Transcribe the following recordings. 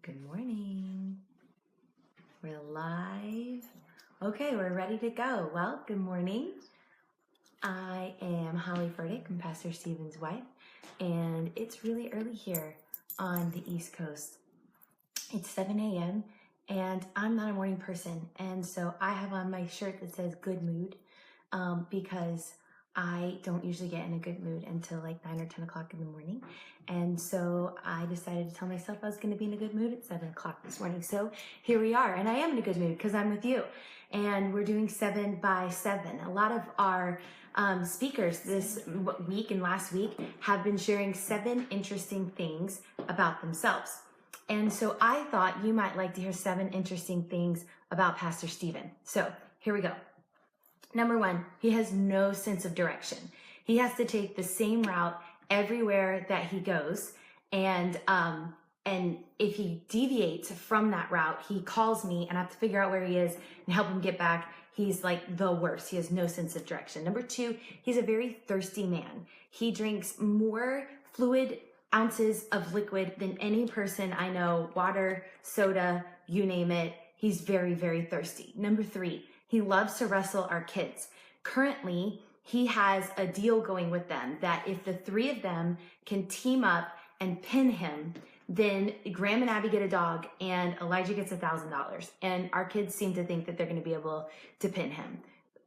Good morning. We're live. Okay, we're ready to go. Well, good morning. I am Holly Furtick. I'm Pastor Stephen's wife, and it's really early here on the East Coast. It's 7 a.m., and I'm not a morning person, and so I have on my shirt that says good mood because I don't usually get in a good mood until like 9 or 10 o'clock in the morning. And so I decided to tell myself I was going to be in a good mood at 7 o'clock this morning. So here we are. And I am in a good mood because I'm with you. And we're doing 7 by 7. A lot of our speakers this week and last week have been sharing 7 interesting things about themselves. And so I thought you might like to hear 7 interesting things about Pastor Stephen. So here we go. Number 1, he has no sense of direction. He has to take the same route everywhere that he goes. And if he deviates from that route, he calls me and I have to figure out where he is and help him get back. He's like the worst. He has no sense of direction. Number 2, he's a very thirsty man. He drinks more fluid ounces of liquid than any person I know. Water, soda, you name it. He's very, very thirsty. Number 3, he loves to wrestle our kids. Currently, he has a deal going with them that if the 3 of them can team up and pin him, then Graham and Abby get a dog and Elijah gets $1,000. And our kids seem to think that they're going to be able to pin him,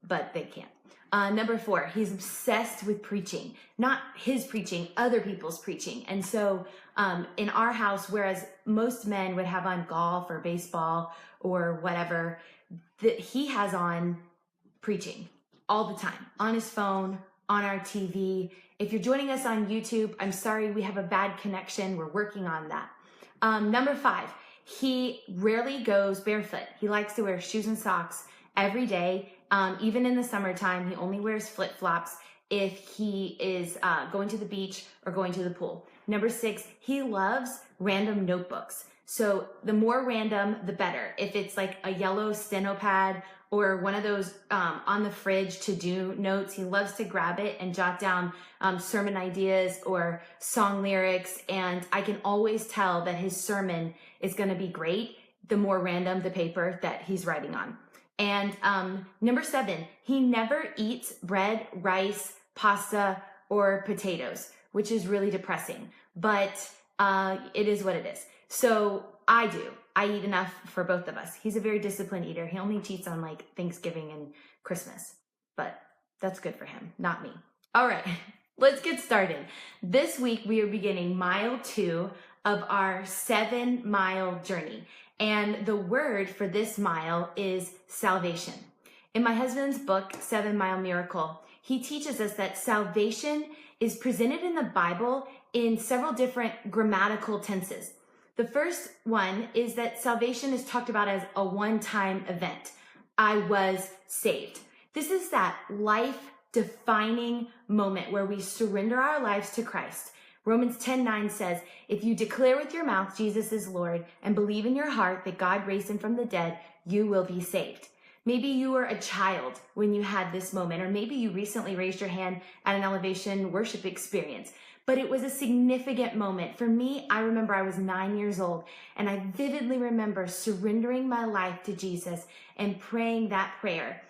but they can't. Number 4, he's obsessed with preaching, not his preaching, other people's preaching. And so in our house, whereas most men would have on golf or baseball or whatever, that he has on preaching all the time, on his phone, on our TV. If you're joining us on YouTube, I'm sorry, we have a bad connection. We're working on that. Number 5, he rarely goes barefoot. He likes to wear shoes and socks every day. Even in the summertime, he only wears flip-flops if he is going to the beach or going to the pool. Number 6, he loves random notebooks. So the more random, the better. If it's like a yellow steno pad or one of those on the fridge to-do notes, he loves to grab it and jot down sermon ideas or song lyrics. And I can always tell that his sermon is going to be great the more random the paper that he's writing on. And number 7, he never eats bread, rice, pasta, or potatoes, which is really depressing. But it is what it is. So I do. I eat enough for both of us. He's a very disciplined eater. He only cheats on like Thanksgiving and Christmas, but that's good for him, not me. All right, let's get started. This week we are beginning mile 2 of our 7-mile journey. And the word for this mile is salvation. In my husband's book, 7 Mile Miracle, he teaches us that salvation is presented in the Bible in several different grammatical tenses. The first one is that salvation is talked about as a one-time event. I was saved. This is that life-defining moment where we surrender our lives to Christ. Romans 10:9 says, if you declare with your mouth Jesus is Lord and believe in your heart that God raised him from the dead, you will be saved. Maybe you were a child when you had this moment, or maybe you recently raised your hand at an Elevation worship experience. But it was a significant moment. For me, I remember I was 9 years old, and I vividly remember surrendering my life to Jesus and praying that prayer.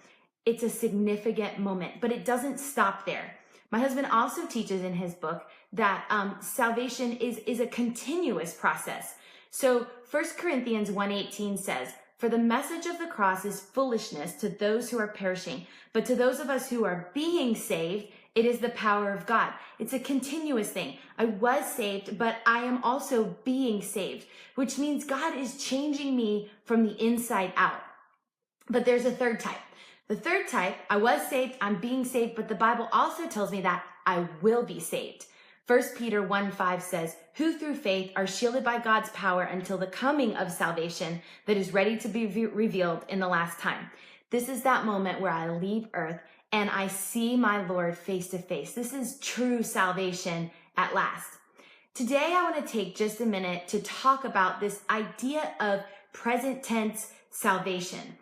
It's a significant moment, but it doesn't stop there. My husband also teaches in his book that salvation is a continuous process. So 1 Corinthians 1:18 says, for the message of the cross is foolishness to those who are perishing, but to those of us who are being saved, it is the power of God. It's a continuous thing. I was saved, but I am also being saved, which means God is changing me from the inside out. But there's a third type. The third type, I was saved, I'm being saved, but the Bible also tells me that I will be saved. 1 Peter 1:5 says, who through faith are shielded by God's power until the coming of salvation that is ready to be revealed in the last time. This is that moment where I leave earth and I see my Lord face to face. This is true salvation at last. Today, I want to take just a minute to talk about this idea of present tense salvation.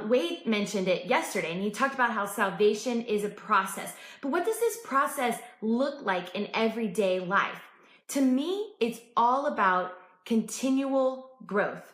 Wade mentioned it yesterday, and he talked about how salvation is a process. But what does this process look like in everyday life? To me, it's all about continual growth.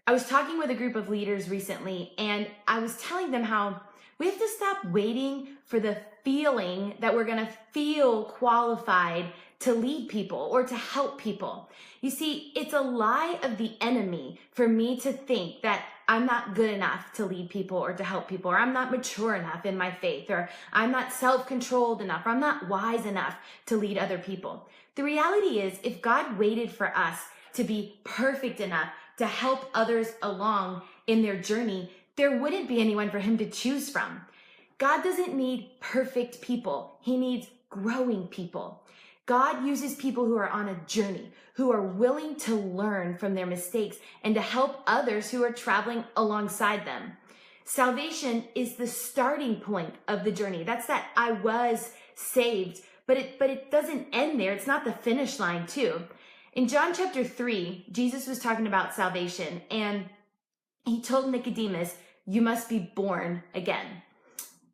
I was talking with a group of leaders recently, and I was telling them how we have to stop waiting for the feeling that we're going to feel qualified to lead people or to help people. You see, it's a lie of the enemy for me to think that I'm not good enough to lead people or to help people, or I'm not mature enough in my faith, or I'm not self-controlled enough, or I'm not wise enough to lead other people. The reality is, if God waited for us to be perfect enough to help others along in their journey, there wouldn't be anyone for him to choose from. God doesn't need perfect people. He needs growing people. God uses people who are on a journey, who are willing to learn from their mistakes and to help others who are traveling alongside them. Salvation is the starting point of the journey. That's that I was saved, but it doesn't end there. It's not the finish line too. In John chapter 3, Jesus was talking about salvation, and he told Nicodemus, you must be born again.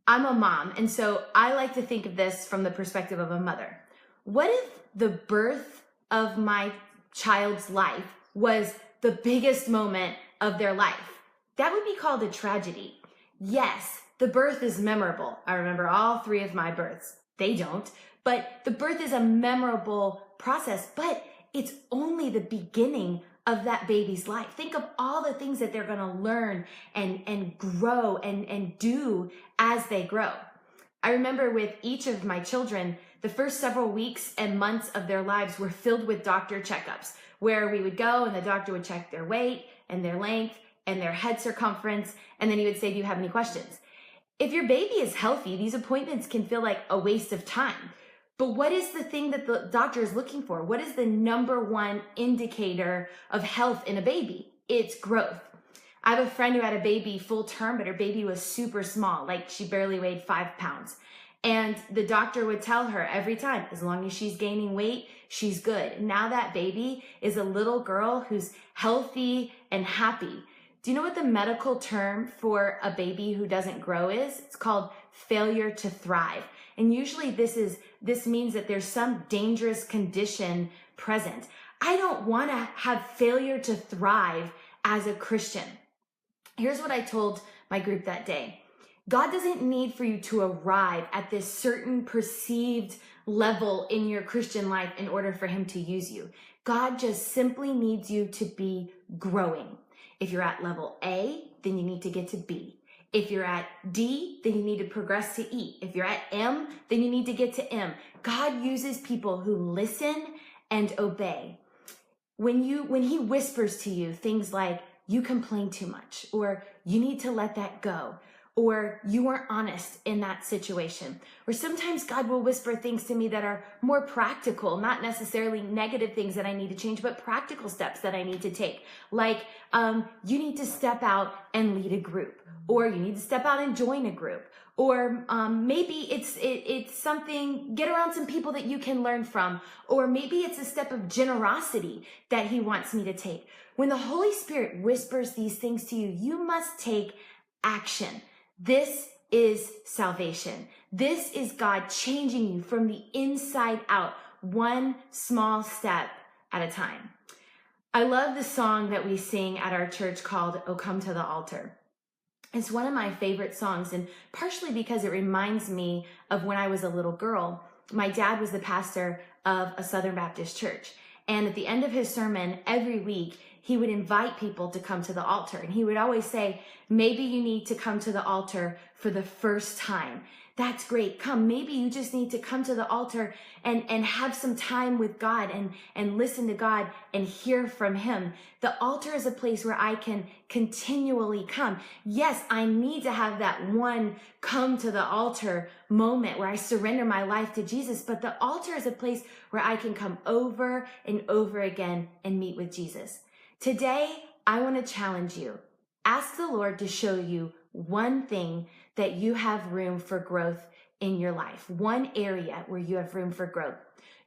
I'm a mom, and so I like to think of this from the perspective of a mother. What if the birth of my child's life was the biggest moment of their life? That would be called a tragedy. Yes, the birth is memorable. I remember all 3 of my births. They don't, but the birth is a memorable process, but it's only the beginning of that baby's life. Think of all the things that they're going to learn and grow and do as they grow. I remember with each of my children, the first several weeks and months of their lives were filled with doctor checkups, where we would go and the doctor would check their weight and their length and their head circumference, and then he would say, do you have any questions? If your baby is healthy, these appointments can feel like a waste of time. But what is the thing that the doctor is looking for? What is the number one indicator of health in a baby? It's growth. I have a friend who had a baby full term, but her baby was super small, like she barely weighed 5 pounds. And the doctor would tell her every time, as long as she's gaining weight, she's good. Now that baby is a little girl who's healthy and happy. Do you know what the medical term for a baby who doesn't grow is? It's called failure to thrive. And usually this means that there's some dangerous condition present. I don't want to have failure to thrive as a Christian. Here's what I told my group that day. God doesn't need for you to arrive at this certain perceived level in your Christian life in order for him to use you. God just simply needs you to be growing. If you're at level A, then you need to get to B. If you're at D, then you need to progress to E. If you're at M, then you need to get to M. God uses people who listen and obey. When he whispers to you things like, you complain too much, or you need to let that go, or you weren't honest in that situation. Or sometimes God will whisper things to me that are more practical, not necessarily negative things that I need to change, but practical steps that I need to take. Like, you need to step out and lead a group, or you need to step out and join a group. Or maybe it's something, get around some people that you can learn from. Or maybe it's a step of generosity that he wants me to take. When the Holy Spirit whispers these things to you, you must take action. This is salvation. This is God changing you from the inside out, one small step at a time. I love the song that we sing at our church called "Oh Come to the Altar." It's one of my favorite songs, and partially because it reminds me of when I was a little girl. My dad was the pastor of a Southern Baptist church, and at the end of his sermon every week, he would invite people to come to the altar. And he would always say, maybe you need to come to the altar for the first time. That's great. Come. Maybe you just need to come to the altar and have some time with God and listen to God and hear from him. The altar is a place where I can continually come. Yes, I need to have that one come to the altar moment where I surrender my life to Jesus. But the altar is a place where I can come over and over again and meet with Jesus. Today, I want to challenge you. Ask the Lord to show you one thing that you have room for growth in your life, one area where you have room for growth.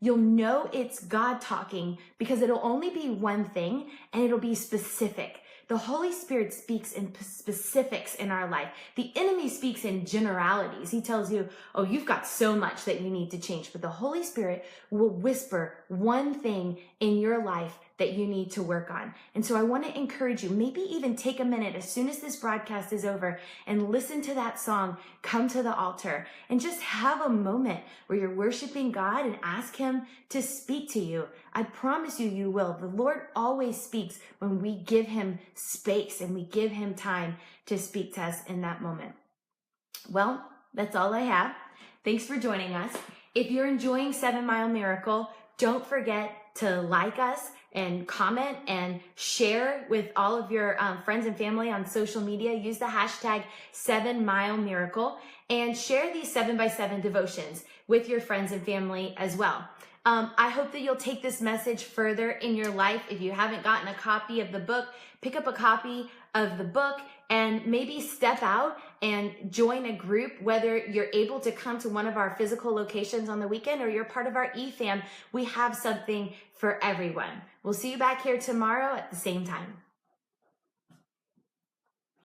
You'll know it's God talking because it'll only be one thing and it'll be specific. The Holy Spirit speaks in specifics in our life. The enemy speaks in generalities. He tells you, oh, you've got so much that you need to change. But the Holy Spirit will whisper one thing in your life that you need to work on. And so I want to encourage you, maybe even take a minute as soon as this broadcast is over and listen to that song, come to the altar, and just have a moment where you're worshiping God and ask him to speak to you. I promise you, you will. The Lord always speaks when we give him space and we give him time to speak to us in that moment. Well, that's all I have. Thanks for joining us. If you're enjoying 7 Mile Miracle, don't forget to like us and comment and share with all of your friends and family on social media. Use the hashtag 7 Mile Miracle and share these 7x7 devotions with your friends and family as well. I hope that you'll take this message further in your life. If you haven't gotten a copy of the book, pick up a copy of the book and maybe step out and join a group, whether you're able to come to one of our physical locations on the weekend or you're part of our eFam. We have something for everyone. We'll see you back here tomorrow at the same time.